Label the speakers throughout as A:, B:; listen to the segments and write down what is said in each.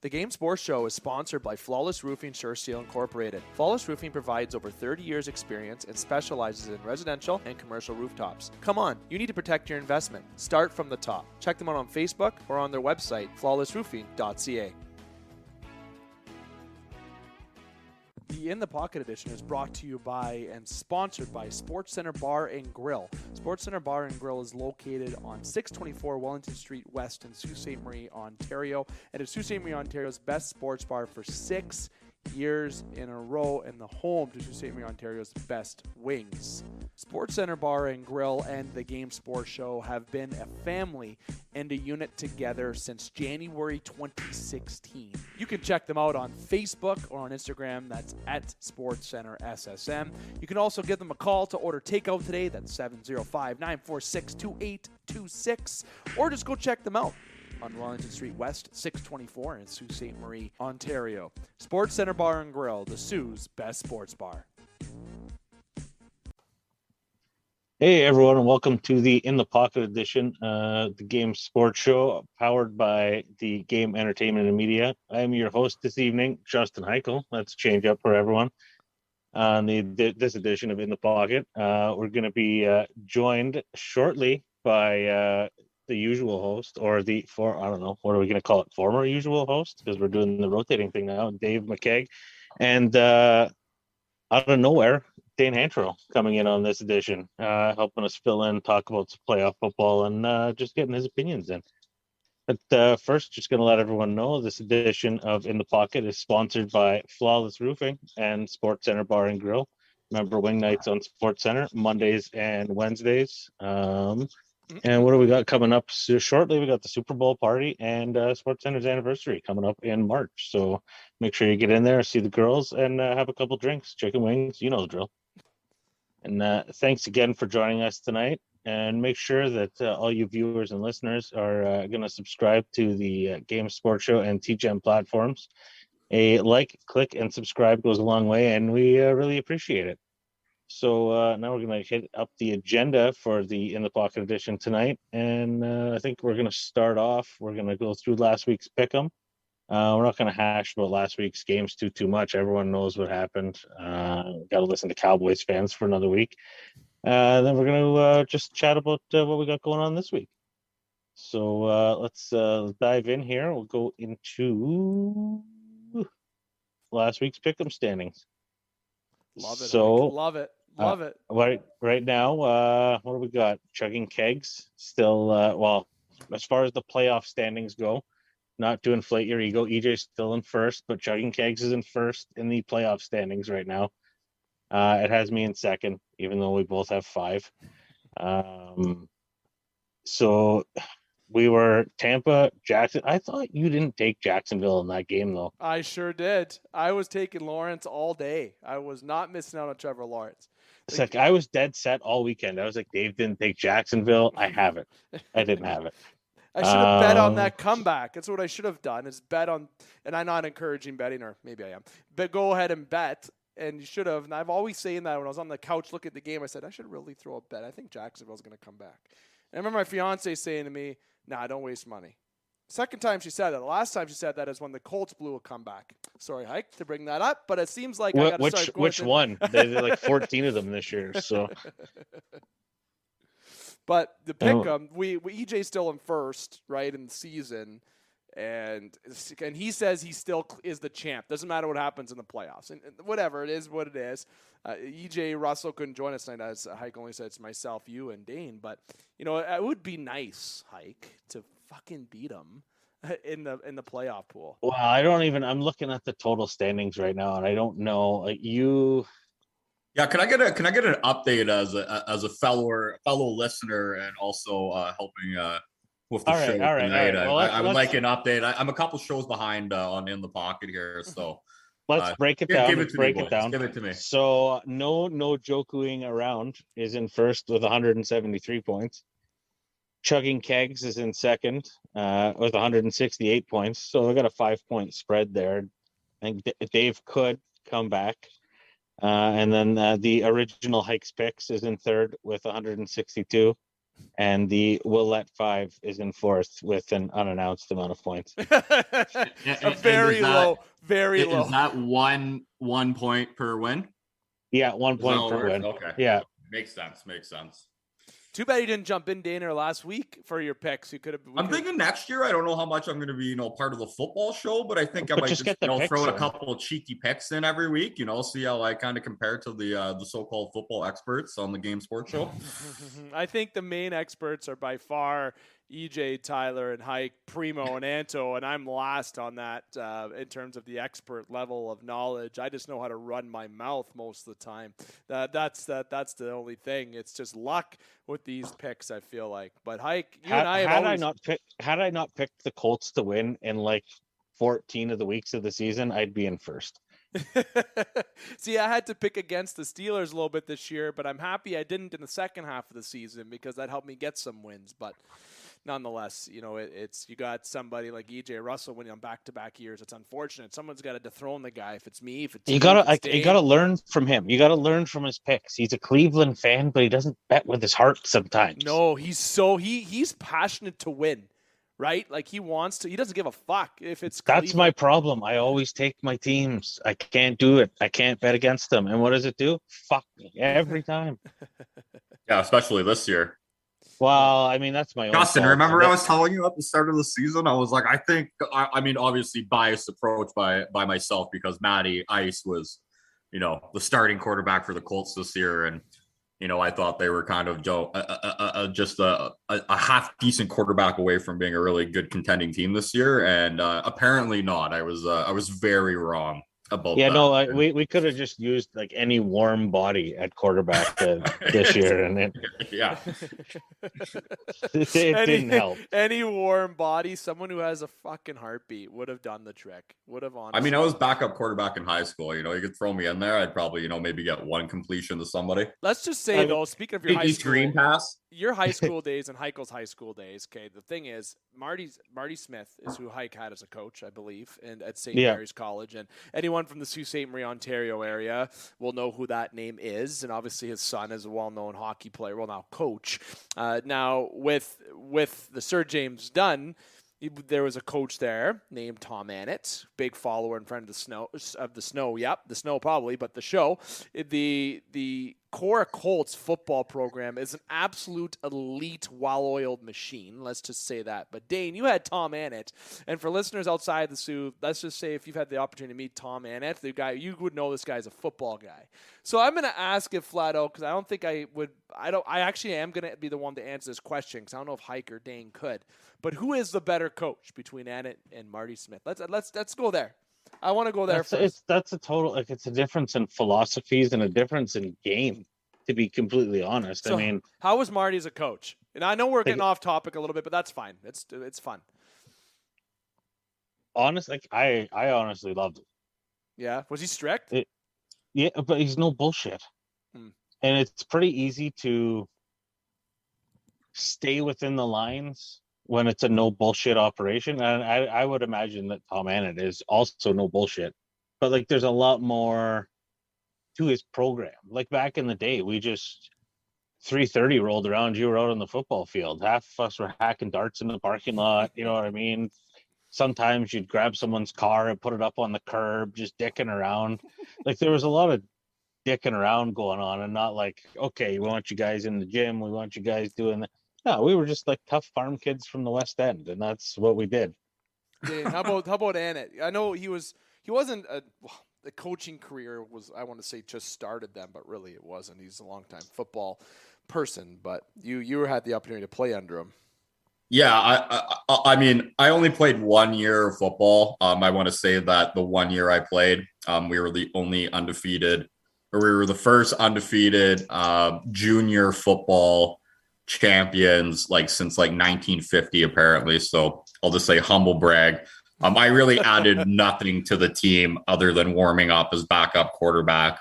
A: The Game Sports Show is sponsored by Flawless Roofing SureSeal Incorporated. Flawless Roofing provides over 30 years experience and specializes in residential and commercial rooftops. Come on, you need to protect your investment. Start from the top. Check them out on Facebook or on their website, flawlessroofing.ca. The In the Pocket edition is brought to you by and sponsored by Sports Center Bar and Grill. Sports Center Bar and Grill is located on 624 Wellington Street West in Sault Ste. Marie, Ontario. And it's Sault Ste. Marie, Ontario's best sports bar for 6 years in a row and the home to Sault Ste. Marie, Ontario's best wings. Sports Center Bar and Grill and the Game Sports Show have been a family and a unit together since January 2016. You can check them out on Facebook or on Instagram. That's at Sports Center SSM. You can also give them a call to order takeout today. That's 705-946-2826. Or just go check them out on Wellington Street West, 624 in Sault Ste. Marie, Ontario. Sports Center Bar and Grill, the Sioux's best sports bar.
B: Hey everyone, and welcome to the In the Pocket edition, the Game Sports Show, powered by the Game Entertainment and Media. I am your host this evening, Justin Hykel. Let's change up for everyone on this edition of In the Pocket. We're going to be joined shortly by the usual host, or I don't know, what are we going to call it? Former usual host, because we're doing the rotating thing now, Dave McCaig. And out of nowhere, Dane Hancherow coming in on this edition, helping us fill in, talk about some playoff football, and just getting his opinions in. But first, just going to let everyone know this edition of In the Pocket is sponsored by Flawless Roofing and Sports Center Bar and Grill. Remember, wing nights on Sports Center, Mondays and Wednesdays. And what do we got coming up shortly? We got the Super Bowl party and Sports Center's anniversary coming up in March. So make sure you get in there, see the girls, and have a couple drinks, chicken wings, you know the drill. And thanks again for joining us tonight. And make sure that all you viewers and listeners are going to subscribe to the Game Sports Show and TGM platforms. A like, click, and subscribe goes a long way, and we really appreciate it. So now we're going to hit up the agenda for the In the Pocket edition tonight. And I think we're going to start off. We're going to go through last week's pick'em. We're not going to hash about last week's games too much. Everyone knows what happened. Got to listen to Cowboys fans for another week. Then we're going to just chat about what we got going on this week. So let's dive in here. We'll go into last week's pick'em standings.
A: Love it.
B: So
A: love it.
B: Right now, what do we got? Chugging Kegs still. Well, as far as the playoff standings go, not to inflate your ego, EJ's still in first, but Chugging Kegs is in first in the playoff standings right now. It has me in second, even though we both have 5. So we were Tampa, Jackson. I thought you didn't take Jacksonville in that game, though.
A: I sure did. I was taking Lawrence all day. I was not missing out on Trevor Lawrence.
B: It's like I was dead set all weekend. I was like, Dave didn't take Jacksonville. I have it. I didn't have it.
A: I should have bet on that comeback. That's what I should have done, is bet on, and I'm not encouraging betting, or maybe I am, but go ahead and bet, and you should have. And I've always saying that when I was on the couch looking at the game, I said, I should really throw a bet. I think Jacksonville's going to come back. And I remember my fiance saying to me, nah, don't waste money. Second time she said that. The last time she said that is when the Colts blew a comeback. Sorry, Hike, to bring that up, but it seems like I got to start going.
B: Which one? They're like 14 of them this year, so.
A: But the pick'em, we EJ's still in first, right, in the season, and he says he still is the champ. Doesn't matter what happens in the playoffs, and whatever it is, what it is. EJ Russell couldn't join us tonight, as Hike only said it's myself, you, and Dane. But it would be nice, Hike, to fucking beat him in the playoff pool.
B: Well, I'm looking at the total standings right now, and I don't know you.
C: Yeah, can I get an update as a fellow listener and also helping with the show tonight? Well, I would like an update. I'm a couple shows behind on In the Pocket here, so
B: let's break it down.
C: Give it to me.
B: So no joking around is in first with 173 points. Chugging Kegs is in second with 168 points. So we got a 5-point spread there. I think Dave could come back. And then the original Hikes Picks is in third with 162. and the will let 5 is in fourth with an unannounced amount of points.
A: Very low.
C: Is that one point per win?
B: Yeah, 1 point per win.
C: Okay.
B: Yeah.
C: Makes sense.
A: Too bad you didn't jump in, Dane, last week for your picks. You could have.
C: I'm thinking next year. I don't know how much I'm going to be, part of the football show, but I think I might just throw a couple of cheeky picks in every week. See how I kind of compare to the so-called football experts on the Game Sports Show.
A: I think the main experts are by far EJ, Tyler, and Hike, Primo, and Anto, and I'm last on that in terms of the expert level of knowledge. I just know how to run my mouth most of the time. That's the only thing. It's just luck with these picks, I feel like. But Hike, you and I have
B: had I not picked the Colts to win in like 14 of the weeks of the season, I'd be in first.
A: See, I had to pick against the Steelers a little bit this year, but I'm happy I didn't in the second half of the season because that helped me get some wins. But nonetheless, it's you got somebody like EJ Russell winning on back-to-back years. It's unfortunate. Someone's got to dethrone the guy. If it's me, if it's
B: you gotta learn from him. You gotta learn from his picks. He's a Cleveland fan, but he doesn't bet with his heart sometimes.
A: No, he's passionate to win. Right? Like he wants to, he doesn't give a fuck if it's
B: That's my problem. I always take my teams. I can't do it. I can't bet against them. And what does it do? Fuck me every time.
C: Yeah, especially this year.
B: Well, I mean, that's my own
C: Justin,
B: fault.
C: remember I was telling you at the start of the season, I was like, I mean, obviously biased approach by myself because Matty Ice was, the starting quarterback for the Colts this year. And, I thought they were kind of just a half decent quarterback away from being a really good contending team this year, and apparently not. I was very wrong about that.
B: Yeah, no, we could have just used like any warm body at quarterback this year, and it didn't help.
A: Any warm body, someone who has a fucking heartbeat would have done the trick. Would have honestly.
C: I mean, I was backup quarterback in high school. You could throw me in there. I'd probably, maybe get one completion to somebody.
A: Let's just say though, speaking of your high school
C: green pass,
A: your high school days and Heikel's high school days. Okay, the thing is, Marty Smith is who Hike had as a coach, I believe, and at St. Mary's College, and anyone from the Sault Ste. Marie, Ontario area will know who that name is, and obviously his son is a well-known hockey player, well now coach. Now with the Sir James Dunn, there was a coach there named Tom Annett, big follower and friend of the Snow. Yep, the Snow probably, but the show. The Cora Colts football program is an absolute elite, well-oiled machine. Let's just say that. But Dane, you had Tom Annett, and for listeners outside the Sioux, let's just say if you've had the opportunity to meet Tom Annett, the guy, you would know this guy's a football guy. So I'm going to ask it flat out because I don't think I would. I actually am going to be the one to answer this question because I don't know if Hike or Dane could. But who is the better coach between Annett and Marty Smith? Let's go there. I want to go there first.
B: That's a total, it's a difference in philosophies and a difference in game, to be completely honest. So, I mean,
A: how was Marty as a coach? And I know we're getting off topic a little bit, but that's fine. It's fun.
B: Honestly, I honestly loved it.
A: Yeah. Was he strict?
B: Yeah, but he's no bullshit. And it's pretty easy to stay within the lines when it's a no bullshit operation. And I would imagine that Tom Annett is also no bullshit. But like there's a lot more to his program. Like back in the day, we just 3:30 rolled around, you were out on the football field. Half of us were hacking darts in the parking lot, you know what I mean? Sometimes you'd grab someone's car and put it up on the curb, just dicking around. Like there was a lot of dicking around going on, and not like, okay, we want you guys in the gym, we want you guys doing that. No, we were just like tough farm kids from the West End, and that's what we did.
A: Dane, how about Annett? I know he wasn't the coaching career was, I want to say, just started then, but really it wasn't. He's a longtime football person, but you had the opportunity to play under him.
C: Yeah, I mean, I only played 1 year of football. I want to say that the 1 year I played, we were the only undefeated, or we were the first undefeated junior football champions, like since like 1950 apparently. So I'll just say humble brag. I really added nothing to the team other than warming up as backup quarterback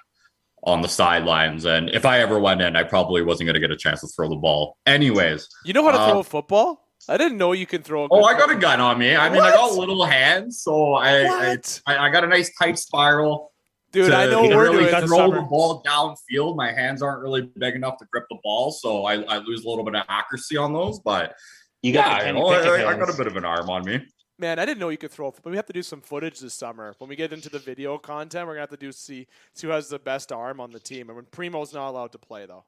C: on the sidelines. And if I ever went in, I probably wasn't going to get a chance to throw the ball. Anyways.
A: You know how to throw a football? I didn't know you can throw a
C: I got a gun on me. I mean, I got little hands, so I got a nice tight spiral.
A: Dude, I know we're
C: really
A: doing
C: throw the ball downfield. My hands aren't really big enough to grip the ball, so I lose a little bit of accuracy on those. But
B: I got
C: a bit of an arm on me.
A: Man, I didn't know you could throw, but we have to do some footage this summer. When we get into the video content, we're gonna have to see who has the best arm on the team. And when Primo's not allowed to play, though.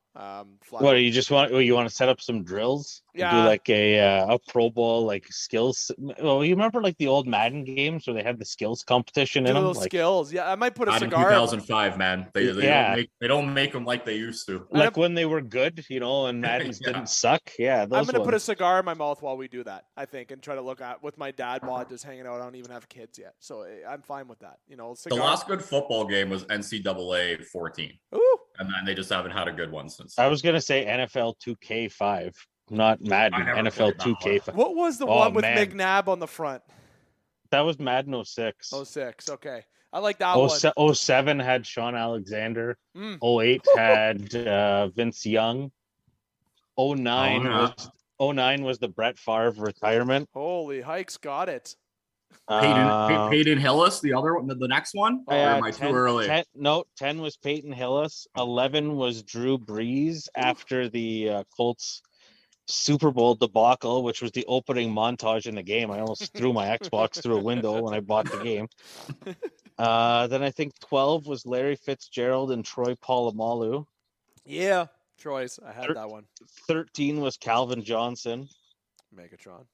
B: What do you want to set up some drills?
A: Yeah.
B: Do like a Pro Bowl like skills. Well, you remember like the old Madden games where they had the skills competition in them?
A: Those skills. Yeah, I might put a cigar.
C: 2005, man. They don't make them like they used to.
B: Like when they were good, and Madden's didn't suck. Yeah,
A: I'm gonna put a cigar in my mouth while we do that. I think, and try to look at with my dad bod just hanging out. I don't even have kids yet, so I'm fine with that. Cigar.
C: The last good football game was NCAA 14.
A: Ooh.
C: And then they just haven't had a good one since.
B: I was gonna say NFL 2K5, not Madden. NFL 2K5.
A: What was the one with McNabb on the front?
B: That was Madden 06.
A: 06. Okay, I like that one.
B: 07 had Sean Alexander. 08 had Vince Young. 09 was the Brett Favre retirement.
A: Holy Hikes, got it.
C: Peyton Hillis, the other one, the next one? Or am I too early?
B: 10 was Peyton Hillis. 11 was Drew Brees after the Colts Super Bowl debacle, which was the opening montage in the game. I almost threw my Xbox through a window when I bought the game. Then I think 12 was Larry Fitzgerald and Troy Polamalu.
A: Yeah, Troy's. I had that one.
B: 13 was Calvin Johnson.
A: Megatron.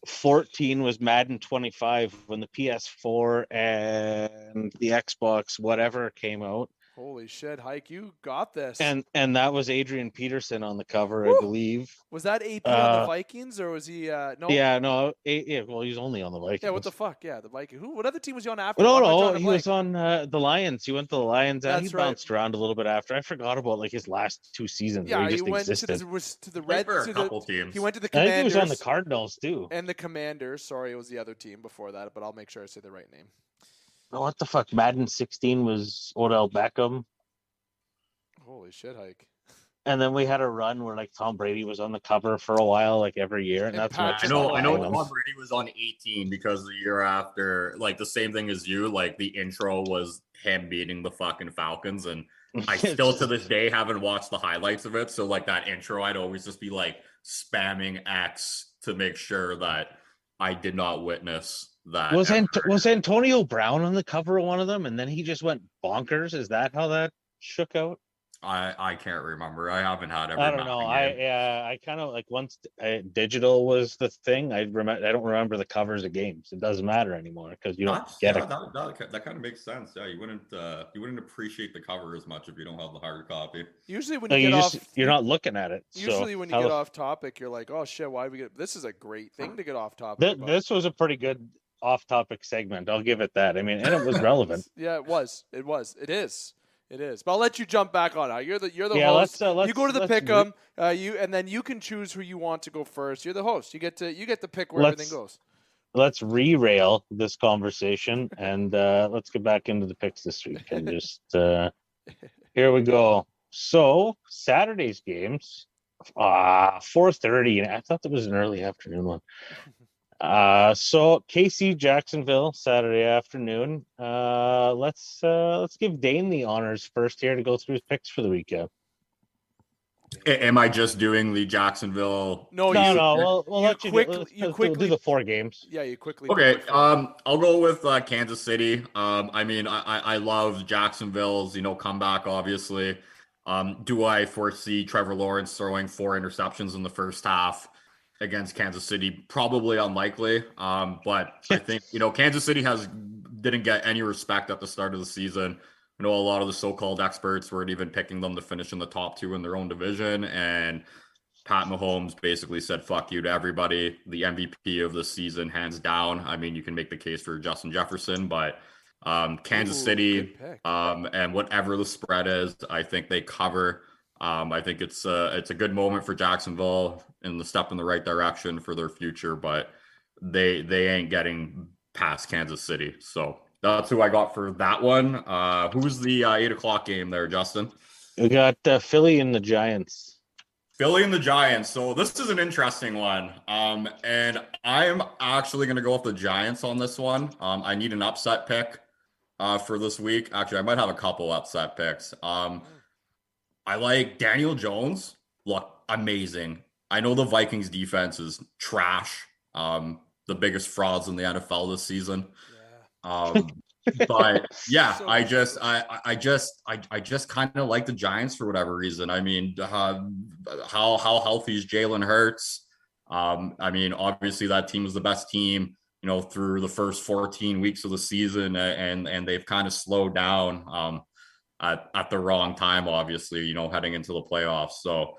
B: 14 was Madden 25 when the PS4 and the Xbox whatever came out.
A: Holy shit, Hike, you got this.
B: And that was Adrian Peterson on the cover, I believe.
A: Was that AP on the Vikings, or was he no?
B: Yeah, no. Well, he's only on the Vikings.
A: Yeah, what the fuck? Yeah, the Vikings. What other team was he on after?
B: No, he was on the Lions. He went to the Lions, and he bounced around a little bit after. I forgot about his last 2 seasons.
A: Yeah,
B: he
A: went
B: existed.
A: to the Red.
C: A couple teams.
A: He went to the
B: Commanders. I think he was on the Cardinals too.
A: And the Commanders. Sorry, it was the other team before that, but I'll make sure I say the right name.
B: Oh, what the fuck? Madden 16 was Odell Beckham.
A: Holy shit, Hike.
B: And then we had a run where Tom Brady was on the cover for a while, every year. And that's
C: I know Tom Brady was on 18 because the year after, the same thing as you, the intro was him beating the fucking Falcons. And I still to this day haven't watched the highlights of it. So that intro, I'd always just be spamming X to make sure that I did not witness that.
B: Was Antonio Brown on the cover of one of them? And then he just went bonkers. Is that how that shook out?
C: I can't remember. I haven't had every.
B: I don't know. I kind of once digital was the thing. I don't remember the covers of games. It doesn't matter anymore because you don't get it.
C: That kind of makes sense. Yeah, you wouldn't appreciate the cover as much if you don't have the hard copy.
A: Usually when you're
B: not looking at it.
A: Usually when you get off topic, you're like, oh shit, why we get? This is a great thing to get off topic.
B: This was a pretty good off-topic segment. I'll give it that. I mean, and it was relevant.
A: Yeah, it was. It is. It is, but I'll let you jump back on it. You're the host. You go to the pick'em. And then you can choose who you want to go first. You're the host. You get to pick where everything goes.
B: Let's re-rail this conversation and let's get back into the picks this week and just here we go. So Saturday's games, 4:30, and I thought that was an early afternoon one. So KC Jacksonville Saturday afternoon. Let's give Dane the honors first here to go through his picks for the weekend.
C: Am I just doing the Jacksonville?
B: No. We'll let you quickly do the 4 games.
A: Yeah, you quickly.
C: Okay. I'll go with Kansas City. I mean, I love Jacksonville's comeback. Obviously, do I foresee Trevor Lawrence throwing 4 interceptions in the first half against Kansas City? Probably unlikely. But I think, Kansas City didn't get any respect at the start of the season. I know a lot of the so-called experts weren't even picking them to finish in the top 2 in their own division. And Pat Mahomes basically said, fuck you to everybody. The MVP of the season, hands down. I mean, you can make the case for Justin Jefferson, but Kansas City, and whatever the spread is, I think they cover. I think it's a good moment for Jacksonville and the step in the right direction for their future, but they ain't getting past Kansas City. So that's who I got for that one. Who's the 8:00 game there, Justin?
B: We got Philly and the Giants.
C: Philly and the Giants. So this is an interesting one. And I'm actually going to go with the Giants on this one. I need an upset pick. for this week. Actually, I might have a couple upset picks. I like Daniel Jones. Look, amazing. I know the Vikings defense is trash. The biggest frauds in the NFL this season.
A: Yeah.
C: But yeah,
A: So
C: I just kind of like the Giants for whatever reason. I mean, how healthy is Jalen Hurts? I mean, obviously that team is the best team, through the first 14 weeks of the season, and they've kind of slowed down at the wrong time, obviously, heading into the playoffs. So,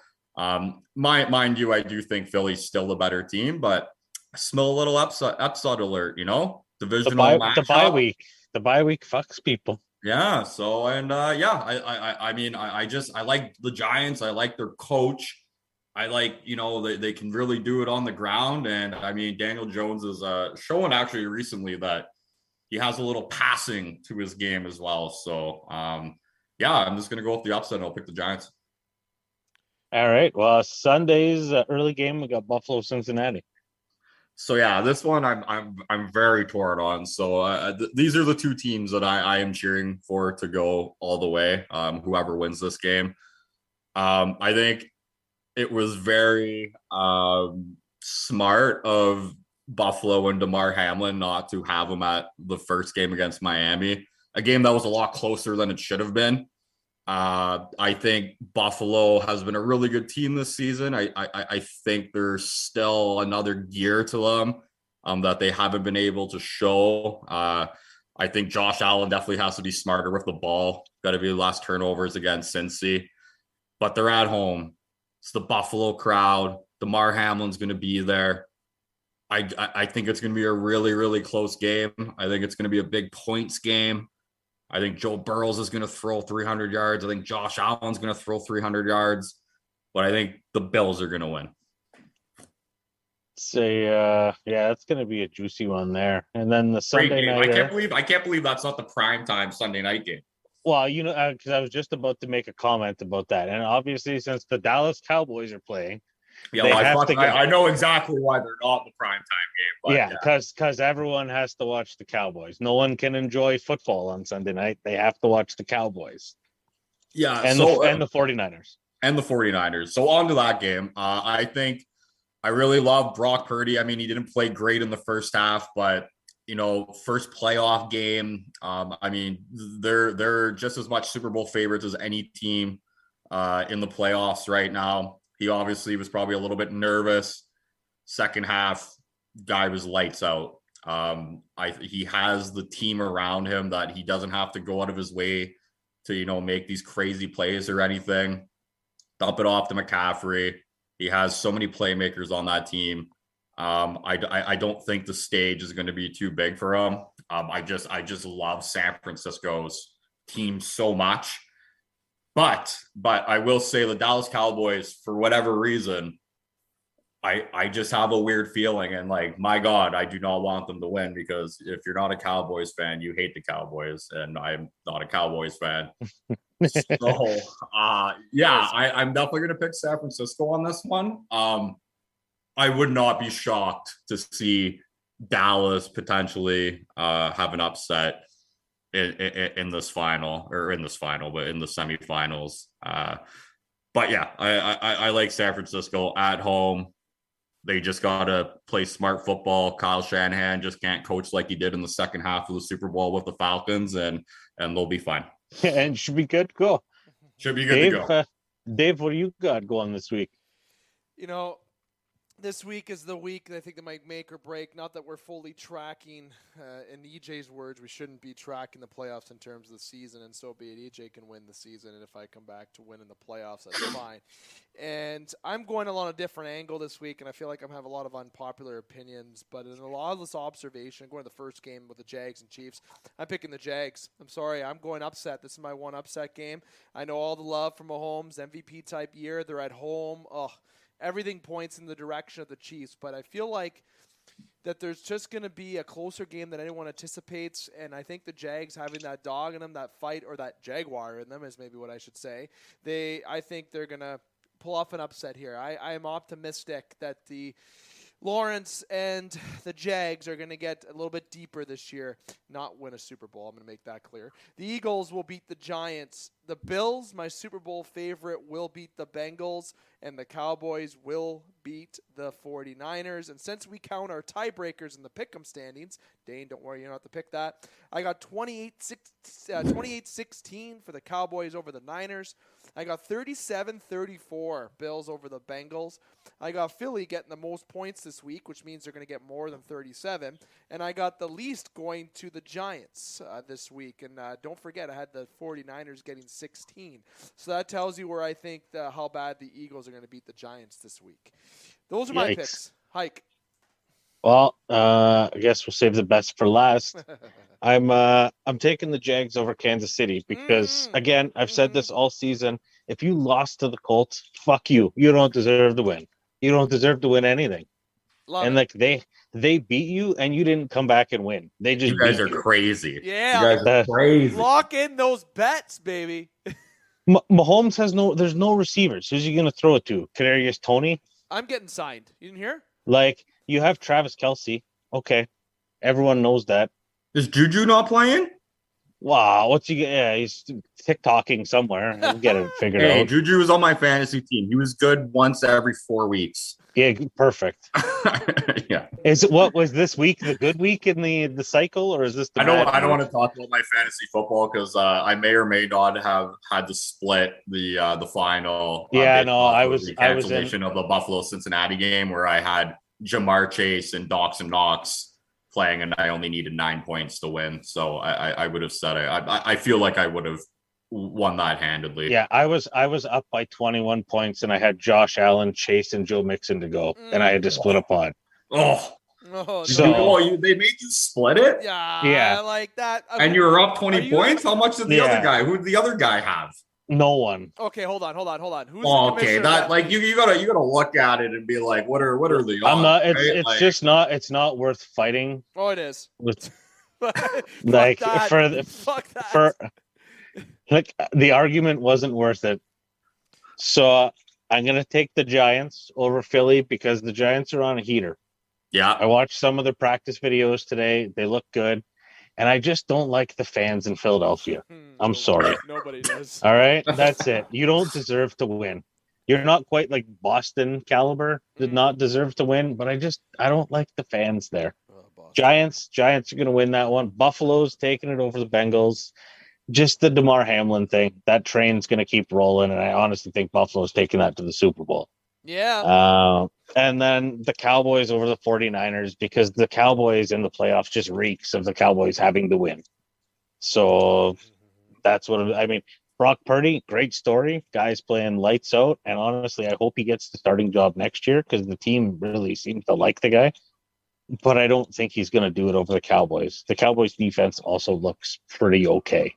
C: mind you, I do think Philly's still the better team, but I smell a little upset alert, divisional
B: the bye week. The bye week fucks people.
C: Yeah. So, and I mean, I like the Giants. I like their coach. I like, they can really do it on the ground. And I mean, Daniel Jones is showing actually recently that he has a little passing to his game as well. So, yeah, I'm just going to go with the upset and I'll pick the Giants.
B: All right. Well, Sunday's early game, we got Buffalo, Cincinnati.
C: So yeah, this one I'm very torn on. So these are the two teams that I am cheering for to go all the way. Whoever wins this game, I think it was very smart of Buffalo and DeMar Hamlin not to have him at the first game against Miami, a game that was a lot closer than it should have been. I think Buffalo has been a really good team this season. I think there's still another gear to them that they haven't been able to show. I think Josh Allen definitely has to be smarter with the ball. Got to be less turnovers against Cincy. But they're at home. It's the Buffalo crowd. DeMar Hamlin's going to be there. I think it's going to be a really, really close game. I think it's going to be a big points game. I think Joe Burrows is going to throw 300 yards. I think Josh Allen's going to throw 300 yards. But I think the Bills are going to win.
B: Yeah, it's going to be a juicy one there. And then the Sunday night.
C: I can't believe that's not the primetime Sunday night game.
B: Well, because I was just about to make a comment about that. And obviously, since the Dallas Cowboys are playing,
C: yeah, I know exactly why they're not the primetime game. But
B: because everyone has to watch the Cowboys. No one can enjoy football on Sunday night. They have to watch the Cowboys.
C: Yeah,
B: and the 49ers.
C: And the 49ers. So on to that game. I think I really love Brock Purdy. I mean, he didn't play great in the first half, but first playoff game. I mean, they're just as much Super Bowl favorites as any team in the playoffs right now. He obviously was probably a little bit nervous. Second half, guy was lights out. He has the team around him that he doesn't have to go out of his way to, make these crazy plays or anything. Dump it off to McCaffrey. He has so many playmakers on that team. I don't think the stage is going to be too big for him. I just love San Francisco's team so much. But I will say the Dallas Cowboys, for whatever reason, I just have a weird feeling. And like, my God, I do not want them to win, because if you're not a Cowboys fan, you hate the Cowboys. And I'm not a Cowboys fan. So, I'm definitely going to pick San Francisco on this one. I would not be shocked to see Dallas potentially have an upset in this final, but in the semifinals. But yeah, I like San Francisco at home. They just got to play smart football. Kyle Shanahan just can't coach like he did in the second half of the Super Bowl with the Falcons, and they'll be fine.
B: And should be good to go.
C: Should be good to go.
B: Dave, what do you got going this week?
A: This week is the week that I think that might make or break. Not that we're fully tracking, in EJ's words, we shouldn't be tracking the playoffs in terms of the season, and so be it. EJ can win the season, and if I come back to winning the playoffs, that's fine. And I'm going along a different angle this week, and I feel like I'm having a lot of unpopular opinions, but in a lot of this observation, going to the first game with the Jags and Chiefs, I'm picking the Jags. I'm sorry, I'm going upset. This is my one upset game. I know all the love from Mahomes, MVP type year. They're at home. Everything points in the direction of the Chiefs, but I feel like that there's just going to be a closer game than anyone anticipates, and I think the Jags having that dog in them, that fight, or that Jaguar in them is maybe what I should say. I think they're going to pull off an upset here. I am optimistic that the Lawrence and the Jags are going to get a little bit deeper this year, not win a Super Bowl. I'm going to make that clear. The Eagles will beat the Giants. The Bills, my Super Bowl favorite, will beat the Bengals, and the Cowboys will beat the 49ers. And since we count our tiebreakers in the pick'em standings, Dane, don't worry, you don't have to pick that. I got 28-16 for the Cowboys over the Niners. I got 37-34 Bills over the Bengals. I got Philly getting the most points this week, which means they're going to get more than 37. And I got the least going to the Giants this week. And don't forget, I had the 49ers getting 16. So that tells you where I think how bad the Eagles are going to beat the Giants this week. Those are my picks. Hike.
B: Well, I guess we'll save the best for last. I'm taking the Jags over Kansas City because, again, I've said this all season. If you lost to the Colts, fuck you. You don't deserve to win. You don't deserve to win anything. They beat you, and you didn't come back and win. They just
C: you guys
B: beat
C: are crazy.
A: Yeah,
C: you guys are crazy.
A: Lock in those bets, baby.
B: Mahomes there's no receivers. Who's he going to throw it to? Kadarius Toney?
A: I'm getting signed. You didn't hear?
B: Like, you have Travis Kelce. Okay. Everyone knows that.
C: Is Juju not playing?
B: Wow. What's he? Yeah, he's TikToking somewhere. I'll get it figured out.
C: Juju was on my fantasy team. He was good once every 4 weeks.
B: Yeah, perfect.
C: Yeah.
B: What was this week the good week in the cycle, or is this the
C: I don't want to talk about my fantasy football because I may or may not have had to split the final.
B: I was
C: cancellation of the Buffalo Cincinnati game where I had Jamar Chase and Dawson Knox playing, and I only needed 9 points to win. So I would have said I feel like I would have won that handedly.
B: Yeah, I was up by 21 points, and I had Josh Allen, Chase, and Joe Mixon to go, and I had to split a pod.
C: They made you split it?
A: Yeah. I like that.
C: I mean, and you were up 20 points? How much did the other guy? Who did the other guy have?
B: No one.
A: Okay, hold on. Who's
C: the commissioner? That like you gotta look at it and be like, what are the odds?
B: I'm not. It's just not. It's not worth fighting.
A: Oh, it is.
B: With
A: like
B: for like the argument wasn't worth it. So I'm gonna take the Giants over Philly because the Giants are on a heater.
C: Yeah,
B: I watched some of their practice videos today. They look good. And I just don't like the fans in Philadelphia. I'm sorry.
A: Nobody does.
B: All right? That's it. You don't deserve to win. You're not quite like Boston caliber. Did not deserve to win, but I don't like the fans there. Giants are going to win that one. Buffalo's taking it over the Bengals. Just the DeMar Hamlin thing. That train's going to keep rolling, and I honestly think Buffalo's taking that to the Super Bowl.
A: Yeah.
B: And then the Cowboys over the 49ers because the Cowboys in the playoffs just reeks of the Cowboys having to win. So that's what I mean. Brock Purdy, great story. Guy's playing lights out. And honestly, I hope he gets the starting job next year because the team really seems to like the guy. But I don't think he's going to do it over the Cowboys. The Cowboys defense also looks pretty okay.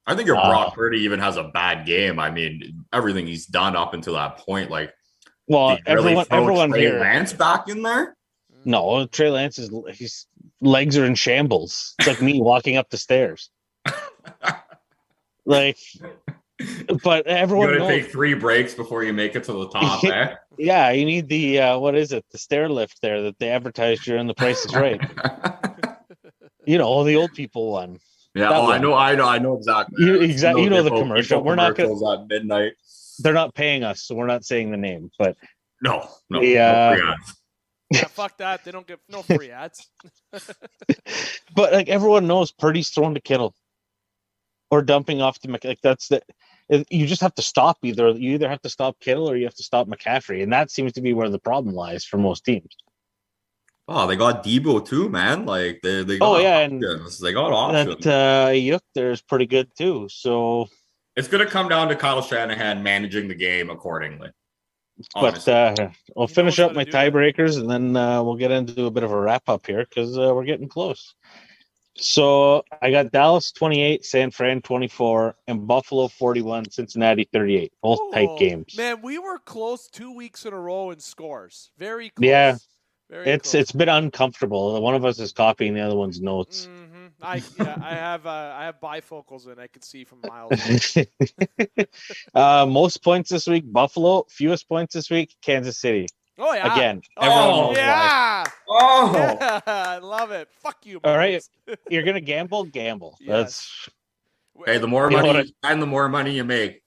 C: I think if Brock Purdy even has a bad game, I mean, everything he's done up until that point, like,
B: well, everyone
C: Trey
B: here.
C: Lance back in there?
B: No, Trey Lance his legs are in shambles. It's like me walking up the stairs. Like, but everyone.
C: You got to take 3 breaks before you make it to the top.
B: Yeah, you need the what is it? The stair lift there that they advertised during The Price is Right. The old people one.
C: Yeah, I know exactly.
B: Exactly, you know the commercial. We're not going
C: at midnight.
B: They're not paying us, so we're not saying the name. But
C: no
A: free ads. Yeah, fuck that. They don't get no free ads.
B: But like everyone knows, Purdy's thrown to Kittle or dumping off to like that's the. You just have to stop you either have to stop Kittle or you have to stop McCaffrey, and that seems to be where the problem lies for most teams.
C: Oh, they got Debo too, man. Like they got
B: options.
C: They got options.
B: That Ayuk there is pretty good too. So
C: it's going to come down to Kyle Shanahan managing the game accordingly.
B: Honestly. But I'll finish up my tiebreakers and then we'll get into a bit of a wrap up here because we're getting close. So I got Dallas 28, San Fran 24, and Buffalo 41, Cincinnati 38. Both tight games.
A: Man, we were close 2 weeks in a row in scores. Very close.
B: Yeah. It's been uncomfortable. One of us is copying the other one's notes.
A: Mm-hmm. I have bifocals and I can see from miles away.
B: Most points this week, Buffalo. Fewest points this week, Kansas City.
A: Oh, yeah.
B: Again, everyone knows why.
A: Yeah.
C: Oh,
A: Yeah, I love it. Fuck you,
B: All right.
A: Mahomes.
B: You're going to gamble.
A: Yes.
C: hey, the more money you spend, the more money you make.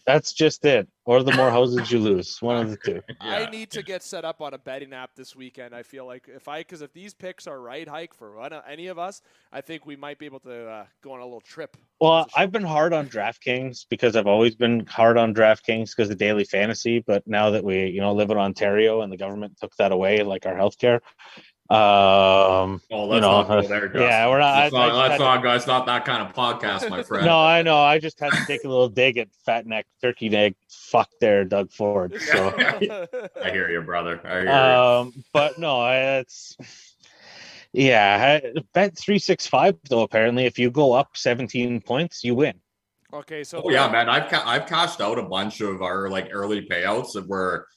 B: That's just it. Or the more houses you lose. One of the two.
C: Yeah.
A: I need to get set up on a betting app this weekend. I feel like because if these picks are right, Hike, for any of us, I think we might be able to go on a little trip.
B: Well, I've been hard on DraftKings because I've always been hard on DraftKings because of daily fantasy. But now that we, live in Ontario and the government took that away, like our healthcare.
C: Let's not go there, Justin.
B: Yeah, we're not.
C: It's not that kind of podcast, my friend.
B: No, I know. I just had to take a little dig at fat neck turkey neck. Fuck there, Doug Ford. So
C: I hear you, brother. I hear you.
B: But no, it's. Yeah, bet 365 though. Apparently, if you go up 17 points, you win.
A: Okay, so
C: man, I've cashed out a bunch of our early payouts where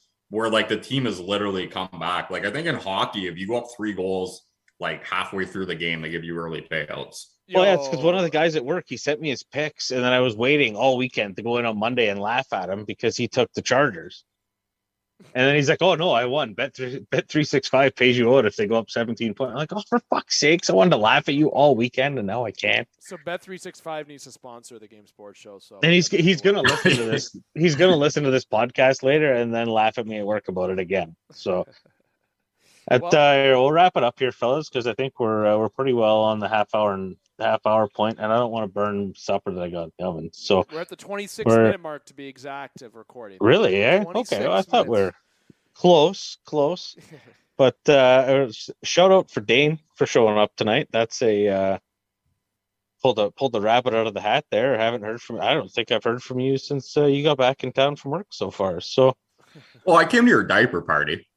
C: the team has literally come back. I think in hockey, if you go up 3 goals halfway through the game, they give you early payouts.
B: Well, yeah, it's because one of the guys at work, he sent me his picks, and then I was waiting all weekend to go in on Monday and laugh at him because he took the Chargers. And then he's like, "Oh no, I won. Bet 365 pays you out if they go up 17 points." I'm like, "Oh, for fuck's sakes! I wanted to laugh at you all weekend, and now I can't."
A: So Bet 365 needs to sponsor the Game Sports Show. So
B: and he's gonna listen to this. He's gonna listen to this podcast later and then laugh at me at work about it again. So we'll wrap it up here, fellas, because I think we're pretty well on the half hour point, and I don't want to burn supper that I got in the oven. So
A: we're at the 26-minute mark to be exact of recording.
B: Really? Yeah. Okay. Well, I thought we're close. But shout out for Dane for showing up tonight. That's a pulled the rabbit out of the hat there. I don't think I've heard from you since you got back in town from work so far. So.
C: Well, I came to your diaper party.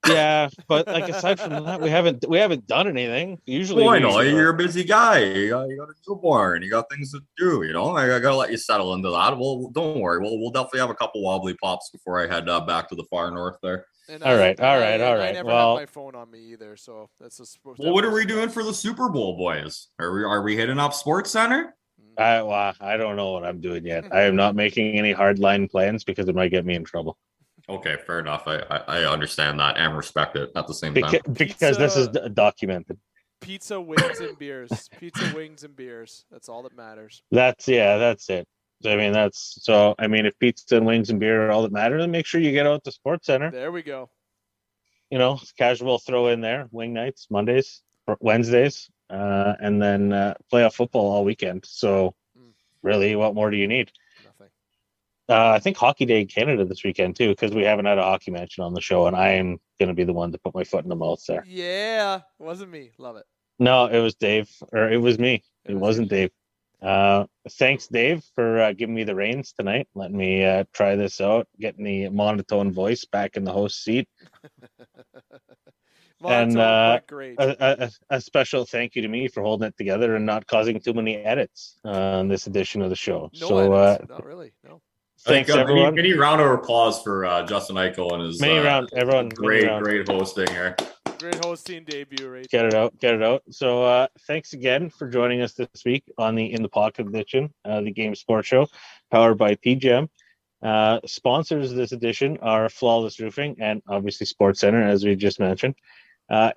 B: Yeah, but aside from that, we haven't done anything. Usually,
C: I know you're a busy guy. You got a newborn. You got things to do. I gotta let you settle into that. Well, don't worry. We'll definitely have a couple wobbly pops before I head back to the far north there.
B: All right.
A: I never have my phone on me either, so that's just.
C: Well, what are we doing for the Super Bowl, boys? Are we hitting up Sports Center?
B: I don't know what I'm doing yet. I am not making any hardline plans because it might get me in trouble.
C: Okay, fair enough. I understand that and respect it at the same time.
B: Because this is documented.
A: Pizza, wings, and beers. Pizza, wings, and beers. That's all that matters.
B: That's it. If pizza and wings and beer are all that matter, then make sure you get out to Sports Center.
A: There we go.
B: Casual throw in there, wing nights, Mondays, Wednesdays, and then playoff football all weekend. So really, what more do you need? I think Hockey Day in Canada this weekend too, because we haven't had a hockey mention on the show, and I am going to be the one to put my foot in the mouth there.
A: Yeah, it wasn't me. Love it.
B: No, it was Dave, or it was me. It wasn't Dave. Thanks, Dave, for giving me the reins tonight, letting me try this out, getting the monotone voice back in the host seat. And a special thank you to me for holding it together and not causing too many edits on this edition of the show.
A: Not really. No.
B: Thanks, everyone.
C: Mini round of applause for Justin Hykel and his
B: everyone.
C: Great hosting here.
A: Great hosting debut, right?
B: Get it out. So thanks again for joining us this week on the In the Pocket edition, the Game Sports Show, powered by PGM. Sponsors of this edition are Flawless Roofing and obviously Sports Center, as we just mentioned.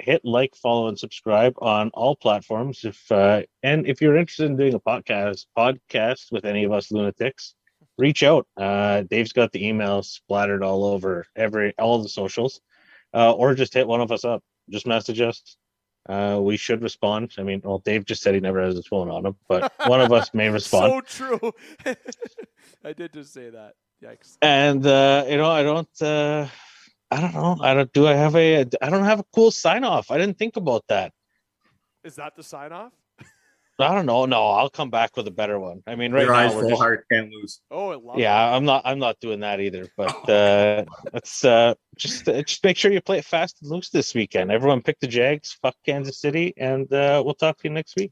B: Hit like, follow, and subscribe on all platforms. And if you're interested in doing a podcast with any of us lunatics, reach out. Dave's got the emails splattered all over all the socials, or just hit one of us up. Just message us. We should respond. Dave just said he never has his phone on him, but one of us may respond.
A: So true. I did just say that. Yikes.
B: And I don't know. I don't have a cool sign off. I didn't think about that.
A: Is that the sign off?
B: I don't know. No, I'll come back with a better one. Right
C: Your
B: now
C: eyes
B: we're
C: full
B: just,
C: heart can't lose.
A: Oh, I love
B: yeah, it. I'm not doing that either. But let's just make sure you play it fast and loose this weekend. Everyone pick the Jags, fuck Kansas City, and we'll talk to you next week.